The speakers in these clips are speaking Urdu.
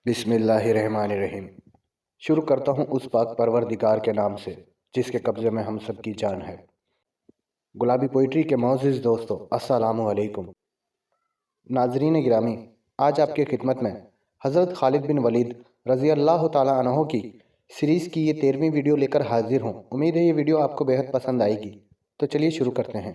بسم اللہ الرحمن الرحیم۔ شروع کرتا ہوں اس پاک پروردگار کے نام سے جس کے قبضے میں ہم سب کی جان ہے۔ گلابی پوئٹری کے معزز دوستو، السلام علیکم۔ ناظرین گرامی، آج آپ کی خدمت میں حضرت خالد بن ولید رضی اللہ تعالیٰ عنہ کی سیریز کی یہ 13ویں ویڈیو لے کر حاضر ہوں۔ امید ہے یہ ویڈیو آپ کو بہت پسند آئے گی، تو چلیے شروع کرتے ہیں۔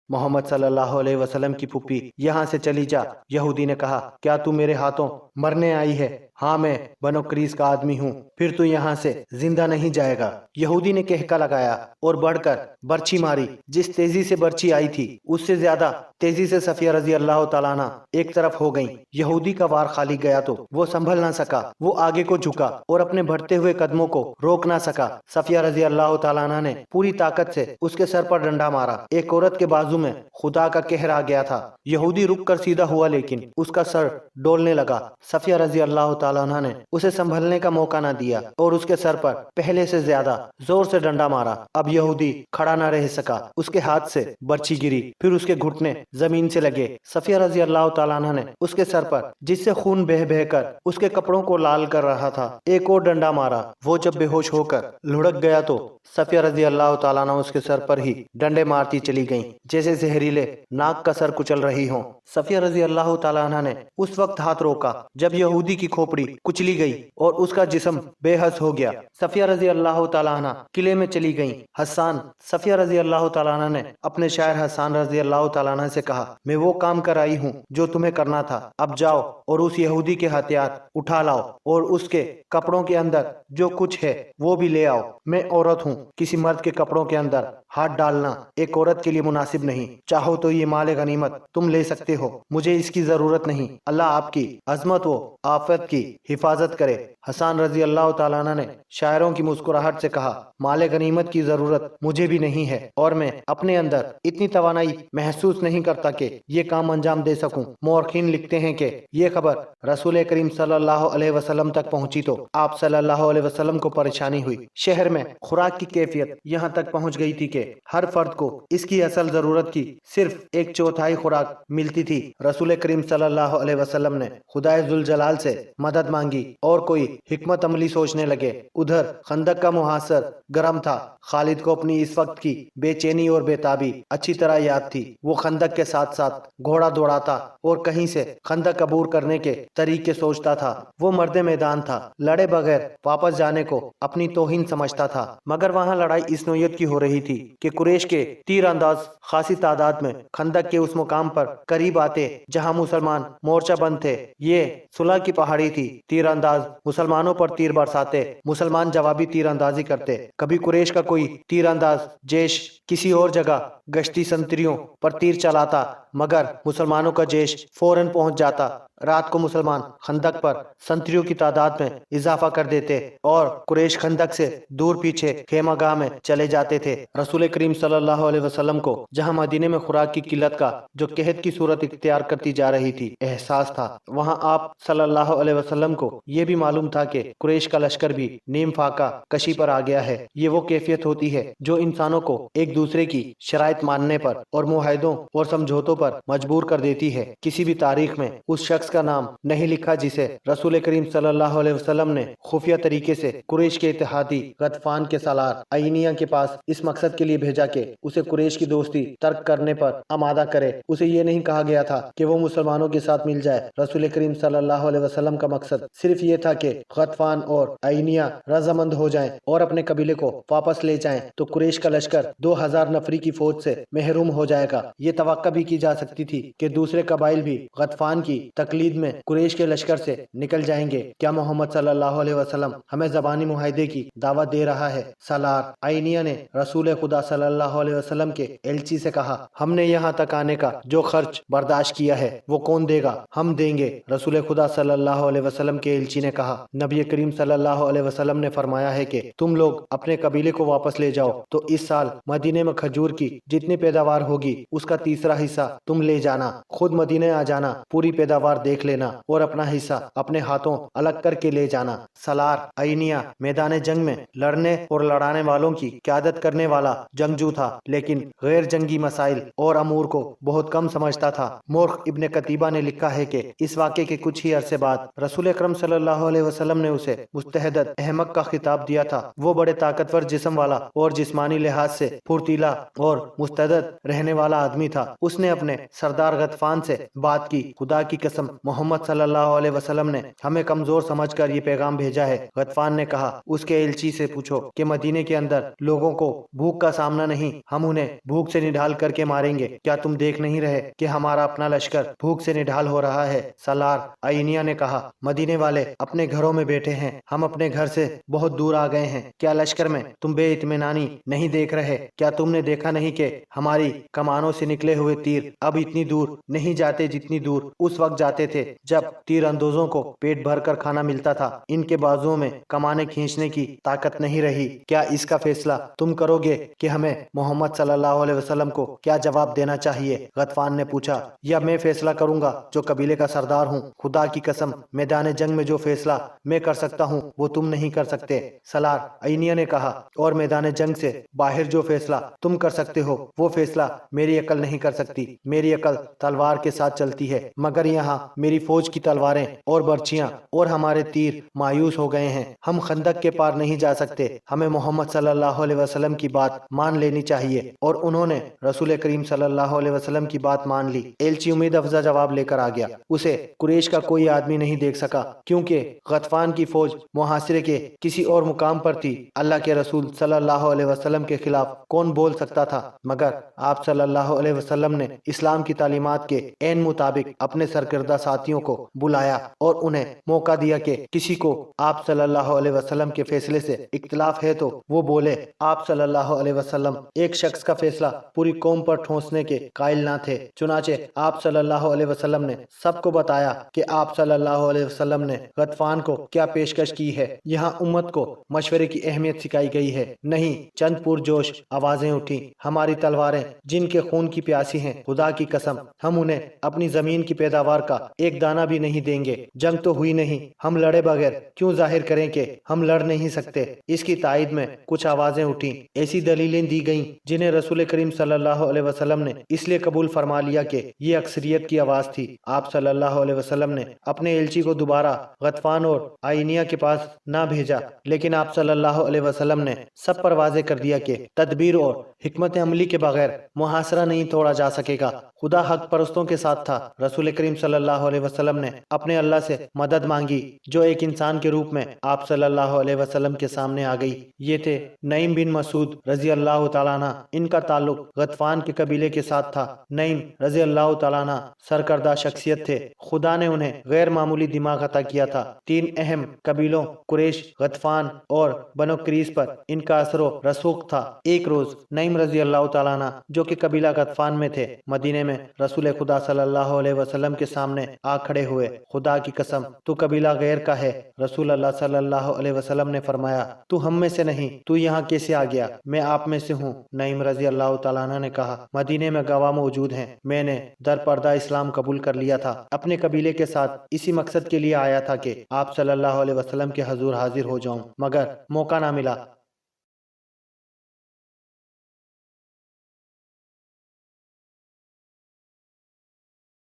محمد صلی اللہ علیہ وسلم کی پھوپھی، یہاں سے چلی جا۔ یہودی نے کہا، کیا تو میرے ہاتھوں مرنے آئی ہے؟ ہاں، میں بنو قریظ کا آدمی ہوں۔ پھر تو یہاں سے زندہ نہیں جائے گا۔ یہودی نے کہکا لگایا اور بڑھ کر برچھی ماری۔ جس تیزی سے برچھی آئی تھی اس سے زیادہ تیزی سے صفیہ رضی اللہ تعالیٰ عنہ ایک طرف ہو گئیں۔ یہودی کا وار خالی گیا تو وہ سنبھل نہ سکا، وہ آگے کو جھکا اور اپنے بڑھتے ہوئے قدموں کو روک نہ سکا۔ صفیہ رضی اللہ تعالیٰ عنہ نے پوری طاقت سے اس کے سر پر ڈنڈا مارا۔ ایک عورت کے بازو میں خدا کا قہر آ گیا تھا۔ یہودی رک کر سیدھا ہوا لیکن اس کا سر ڈولنے لگا۔ صفیہ رضی اللہ تعالیٰ عنہ نے اسے سنبھلنے کا موقع نہ دیا اور اس کے سر پر پہلے سے زیادہ زور سے ڈنڈا مارا۔ اب یہودی کھڑا نہ رہ سکا، اس کے ہاتھ سے برچھی گری، پھر اس کے گھٹنے زمین سے لگے۔ صفیہ رضی اللہ تعالیٰ عنہ نے اس کے سر پر، جس سے خون بہہ بہہ کر اس کے کپڑوں کو لال کر رہا تھا، ایک اور ڈنڈا مارا۔ وہ جب بے ہوش ہو کر لڑک گیا تو صفیہ رضی اللہ تعالیٰ عنہ اس کے سر پر ہی ڈنڈے مارتی چلی گئیں جیسے زہریلے ناگ کا سر کچل رہی ہوں۔ صفیہ رضی اللہ تعالیٰ عنہ نے اس وقت ہاتھ روکا جب یہودی کی کھوپڑی کچلی گئی اور اس کا جسم بے حس ہو گیا۔ صفیہ رضی اللہ تعالیٰ عنہ قلعے میں چلی گئیں۔ حسان، صفیہ رضی اللہ تعالیٰ عنہ نے اپنے شاعر حسان رضی اللہ تعالیٰ عنہ سے کہا، میں وہ کام کر آئی ہوں جو تمہیں کرنا تھا، اب جاؤ اور اس یہودی کے ہتھیار اٹھا لاؤ اور اس کے کپڑوں کے اندر جو کچھ ہے وہ بھی لے آؤ۔ میں عورت ہوں، کسی مرد کے کپڑوں کے اندر ہاتھ ڈالنا ایک عورت کے لیے مناسب نہیں۔ چاہو تو یہ مال غنیمت تم لے سکتے ہو، مجھے اس کی ضرورت نہیں۔ اللہ آپ کی عظمت و آفت کی حفاظت کرے۔ حسان رضی اللہ تعالیٰ عنہ نے شاعروں کی مسکراہٹ سے کہا، مال غنیمت کی ضرورت مجھے بھی نہیں ہے اور میں اپنے اندر اتنی توانائی محسوس نہیں کرتا کہ یہ کام انجام دے سکوں۔ مورخین لکھتے ہیں کہ یہ خبر رسول کریم صلی اللہ علیہ وسلم تک پہنچی تو آپ صلی اللہ علیہ وسلم کو پریشانی ہوئی۔ شہر میں خوراک کی کیفیت یہاں تک پہنچ گئی تھی کہ ہر فرد کو اس کی اصل ضرورت کی صرف 1/4 خوراک ملتی تھی۔ رسول کریم صلی اللہ علیہ وسلم نے خدائے ذوالجلال سے مدد مانگی اور کوئی حکمت عملی سوچنے لگے۔ ادھر خندق کا محاصر گرم تھا۔ خالد کو اپنی اس وقت کی بے چینی اور بے تابی اچھی طرح یاد تھی۔ وہ خندق کے ساتھ ساتھ گھوڑا دوڑاتا اور کہیں سے خندق عبور کرنے کے طریقے سوچتا تھا۔ وہ مرد میدان تھا، لڑے بغیر واپس جانے کو اپنی توہین سمجھتا تھا، مگر وہاں لڑائی اس نوعیت کی ہو رہی تھی کہ قریش کے تیر انداز خاصی تعداد میں خندق کے اس مقام پر قریب آتے جہاں مسلمان مورچہ بند تھے۔ یہ صلح کی پہاڑی تھی۔ تیر انداز مسلمانوں پر تیر برساتے، مسلمان جوابی تیر اندازی کرتے۔ کبھی قریش کا کوئی تیر انداز جیش کسی اور جگہ گشتی سنتریوں پر تیر چلاتا، مگر مسلمانوں کا جیش فوراً پہنچ جاتا۔ رات کو مسلمان خندق پر سنتریوں کی تعداد میں اضافہ کر دیتے اور قریش خندق سے دور پیچھے خیمہ گاہ میں چلے جاتے تھے۔ رسول کریم صلی اللہ علیہ وسلم کو جہاں مدینے میں خوراک کی قلت کا جو قحط کی صورت اختیار کرتی جا رہی تھی احساس تھا، وہاں آپ صلی اللہ علیہ وسلم کو یہ بھی معلوم تھا کہ قریش کا لشکر بھی نیم فاقہ کشی پر آ گیا ہے۔ یہ وہ کیفیت ہوتی ہے جو انسانوں کو ایک دوسرے کی شرائط ماننے پر اور معاہدوں اور سمجھوتوں پر مجبور کر دیتی ہے۔ کسی بھی تاریخ میں اس شخص کا نام نہیں لکھا جسے رسول کریم صلی اللہ علیہ وسلم نے خفیہ طریقے سے قریش کے اتحادی غطفان کے سالار عینیہ کے پاس اس مقصد کے لیے بھیجا کہ اسے قریش کی دوستی ترک کرنے پر آمادہ کرے۔ اسے یہ نہیں کہا گیا تھا کہ وہ مسلمانوں کے ساتھ مل جائے۔ رسول کریم صلی اللہ علیہ وسلم کا مقصد صرف یہ تھا کہ غطفان اور عینیہ رضامند ہو جائیں اور اپنے قبیلے کو واپس لے جائیں تو قریش کا لشکر 2000 نفری کی فوج سے محروم ہو جائے گا۔ یہ توقع بھی کی جا سکتی تھی کہ دوسرے قبائل بھی غطفان کی تقلید میں قریش کے لشکر سے نکل جائیں گے۔ کیا محمد صلی اللہ علیہ وسلم ہمیں زبانی معاہدے کی دعوت دے رہا ہے؟ سالار عینیہ نے رسول خدا صلی اللہ علیہ وسلم کے ایلچی سے کہا، ہم نے یہاں تک آنے کا جو خرچ برداشت کیا ہے وہ کون دے گا؟ ہم دیں گے۔ رسول خدا صلی اللہ علیہ وسلم کے ایلچی نے کہا، نبی کریم صلی اللہ علیہ وسلم نے فرمایا ہے کہ تم لوگ اپنے قبیلے کو واپس لے جاؤ تو اس سال مدینے میں کھجور کی جتنی پیداوار ہوگی اس کا تیسرا حصہ تم لے جانا، خود مدینے آ جانا، پوری پیداوار دیکھ لینا اور اپنا حصہ اپنے ہاتھوں الگ کر کے لے جانا۔ سالار عینیہ میدان جنگ میں لڑنے اور لڑانے والوں کی قیادت کرنے والا جنگجو تھا، لیکن غیر جنگی مسائل اور امور کو بہت کم سمجھتا تھا۔ مورخ ابن قتیبہ نے لکھا ہے کہ اس واقعے کے کچھ ہی عرصے بعد رسول اکرم صلی اللہ علیہ وسلم نے اسے مستعد احمق کا خطاب دیا تھا۔ وہ بڑے طاقتور جسم والا اور جسمانی لحاظ سے پھرتیلا اور مستعد رہنے والا آدمی تھا۔ اس نے اپنے سردار غطفان سے بات کی، خدا کی قسم محمد صلی اللہ علیہ وسلم نے ہمیں کمزور سمجھ کر یہ پیغام بھیجا ہے۔ غطفان نے کہا، اس کے ایلچی سے پوچھو کہ مدینے کے اندر لوگوں کو بھوک کا سامنا نہیں، ہم انہیں بھوک سے نڈھال کر کے ماریں گے۔ کیا تم دیکھ نہیں رہے کہ ہمارا اپنا لشکر بھوک سے نڈھال ہو رہا ہے؟ سالار عینیہ نے کہا، مدینے والے اپنے گھروں میں بیٹھے ہیں، ہم اپنے گھر سے بہت دور آ گئے ہیں۔ کیا لشکر میں تم بے اطمینانی نہیں دیکھ رہے؟ کیا تم نے دیکھا نہیں کہ ہماری کمانوں سے نکلے ہوئے تیر اب اتنی دور نہیں جاتے جتنی دور اس وقت جاتے تھے جب تیر اندوزوں کو پیٹ بھر کر کھانا ملتا تھا؟ ان کے بازوؤں میں کمانیں کھینچنے کی طاقت نہیں رہی۔ کیا اس کا فیصلہ تم کرو گے کہ ہمیں محمد صلی اللہ علیہ وسلم کو کیا جواب دینا چاہیے؟ غطفان نے پوچھا، یا میں فیصلہ کروں گا جو قبیلے کا سردار ہوں؟ خدا کی قسم میدان جنگ میں جو فیصلہ میں کر سکتا ہوں وہ تم نہیں کر سکتے۔ سالار عینیہ نے کہا، اور میدان جنگ سے باہر جو فیصلہ تم کر سکتے ہو وہ فیصلہ میری عقل نہیں کر سکتی۔ میری عقل تلوار کے ساتھ چلتی ہے، مگر یہاں میری فوج کی تلواریں اور برچیاں اور ہمارے تیر مایوس ہو گئے ہیں۔ ہم خندق کے پار نہیں جا سکتے۔ ہمیں محمد صلی اللہ علیہ وسلم کی بات مان لینی چاہیے۔ اور انہوں نے رسول کریم صلی اللہ علیہ وسلم کی بات مان لی۔ ایلچی امید افزا جواب لے کر آ گیا۔ اسے قریش کا کوئی آدمی نہیں دیکھ سکا، کیونکہ غطفان کی فوج محاصرے کے کسی اور مقام پر تھی۔ اللہ کے رسول صلی اللہ علیہ وسلم کے خلاف کون بول سکتا تھا؟ مگر آپ صلی اللہ علیہ وسلم نے اسلام کی تعلیمات کے عین مطابق اپنے سرکردہ ساتھیوں کو بلایا اور انہیں موقع دیا کہ کسی کو آپ صلی اللہ علیہ وسلم کے فیصلے سے اختلاف ہے تو وہ بولے۔ آپ صلی اللہ علیہ وسلم ایک شخص کا فیصلہ پوری قوم پر ٹھونسنے کے قائل نہ تھے، چنانچہ آپ صلی اللہ علیہ وسلم نے سب کو بتایا کہ آپ صلی اللہ علیہ وسلم نے غطفان کو کیا پیشکش کی ہے۔ یہاں امت کو مشورے کی اہمیت سکھائی گئی ہے، نہیں چند پرجوش آوازیں اٹھی، ہماری تلواریں جن کے خون کی پیاسی ہیں، خدا کی قسم ہم انہیں اپنی زمین کی پیداوار کا ایک دانہ بھی نہیں دیں گے۔ جنگ تو ہوئی نہیں، ہم لڑے بغیر کیوں ظاہر کریں کہ ہم لڑ نہیں سکتے؟ اس کی تائید میں کچھ آوازیں اٹھیں، ایسی دلیلیں دی گئیں جنہیں رسول کریم صلی اللہ علیہ وسلم نے اس لیے قبول فرما لیا کہ یہ اکثریت کی آواز تھی۔ آپ صلی اللہ علیہ وسلم نے اپنے ایلچی کو دوبارہ غطفان اور عینیہ کے پاس نہ بھیجا، لیکن آپ صلی اللہ علیہ وسلم نے سب پر واضح کر دیا کہ تدبیر اور حکمت عملی کے بغیر محاصرہ نہیں توڑا جا سکے گا۔ خدا حق پرستوں کے ساتھ تھا۔ رسول کریم صلی اللہ علیہ وسلم نے اپنے اللہ سے مدد مانگی، جو ایک انسان کے روپ میں آپ صلی اللہ علیہ وسلم کے سامنے آ گئی۔ یہ تھے نعیم بن مسعود رضی اللہ تعالیٰ عنہ۔ ان کا تعلق غطفان کے قبیلے کے ساتھ تھا۔ نعیم رضی اللہ تعالیٰ عنہ سرکردہ شخصیت تھے، خدا نے انہیں غیر معمولی دماغ عطا کیا تھا۔ تین اہم قبیلوں قریش، غطفان اور بنو قریظ پر ان کا اثر و رسوخ تھا۔ ایک روز نعیم رضی اللہ تعالیٰ عنہ جو کہ قبیلہ غطفان میں تھے، مدینے میں رسول خدا صلی اللہ علیہ وسلم کے سامنے آ کھڑے ہوئے۔ خدا کی قسم تو قبیلہ غیر کا ہے۔ رسول اللہ صلی اللہ علیہ وسلم نے فرمایا، تو ہم میں سے نہیں، تو یہاں کیسے آ گیا؟ میں آپ میں سے ہوں۔ نعیم رضی اللہ تعالیٰ عنہ نے کہا، مدینے میں گواہ موجود ہیں، میں نے در پردہ اسلام قبول کر لیا تھا۔ اپنے قبیلے کے ساتھ اسی مقصد کے لیے آیا تھا کہ آپ صلی اللہ علیہ وسلم کے حضور حاضر ہو جاؤں، مگر موقع نہ ملا۔